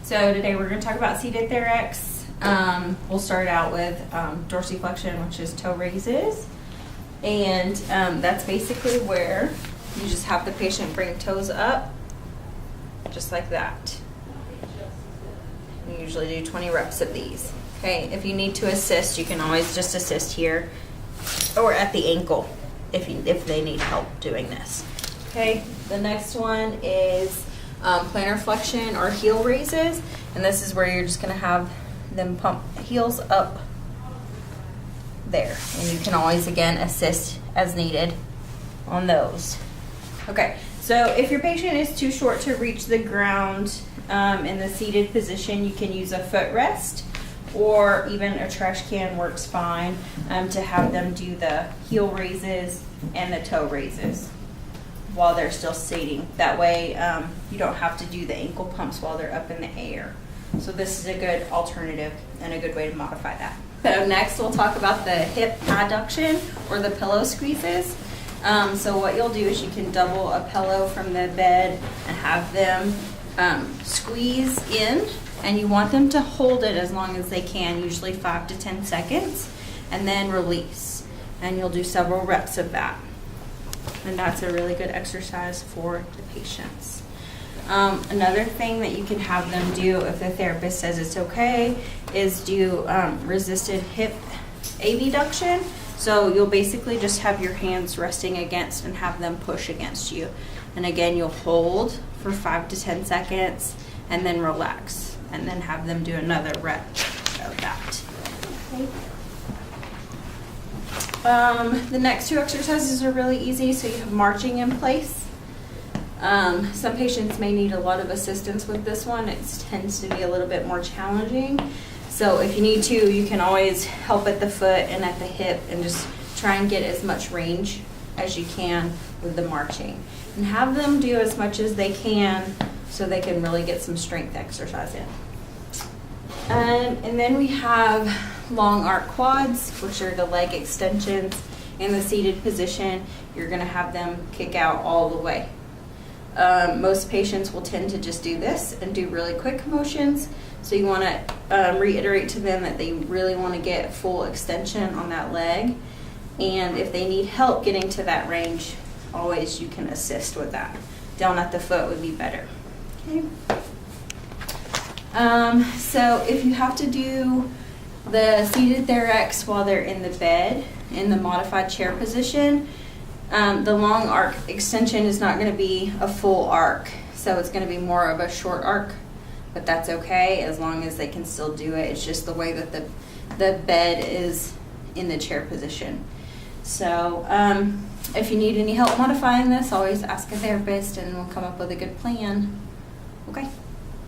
So today we're going to talk about seated THEREX. We'll start out with dorsiflexion, which is toe raises. And that's basically where you just have the patient bring toes up, just like that. We usually do 20 reps of these. Okay, if you need to assist, you can always just assist here or at the ankle if they need help doing this. Okay, the next one is plantar flexion or heel raises, and this is where you're just going to have them pump heels up there, and you can always again assist as needed on those. Okay, so if your patient is too short to reach the ground in the seated position, you can use a footrest, or even a trash can works fine to have them do the heel raises and the toe raises while they're still seating. That way you don't have to do the ankle pumps while they're up in the air. So this is a good alternative and a good way to modify that. So next we'll talk about the hip adduction or the pillow squeezes. So what you'll do is you can double a pillow from the bed and have them squeeze in, and you want them to hold it as long as they can, usually 5 to 10 seconds, and then release. And you'll do several reps of that. And that's a really good exercise for the patients. Another thing that you can have them do if the therapist says it's okay is do resisted hip abduction. So you'll basically just have your hands resting against and have them push against you. And again, you'll hold for 5 to 10 seconds and then relax, and then have them do another rep of that. Okay. The next two exercises are really easy. So you have marching in place. Some patients may need a lot of assistance with this one. It tends to be a little bit more challenging. So if you need to, you can always help at the foot and at the hip and just try and get as much range as you can with the marching. And have them do as much as they can so they can really get some strength exercise in. And then we have long arc quads, which are the leg extensions. In the seated position, you're going to have them kick out all the way. Most patients will tend to just do this and do really quick motions. So you want to reiterate to them that they really want to get full extension on that leg. And if they need help getting to that range, always you can assist with that. Down at the foot would be better. Okay. So if you have to do the seated THEREX while they're in the bed, in the modified chair position, the long arc extension is not going to be a full arc. So it's going to be more of a short arc, but that's okay as long as they can still do it. It's just the way that the bed is in the chair position. So if you need any help modifying this, always ask a therapist and we'll come up with a good plan. Okay.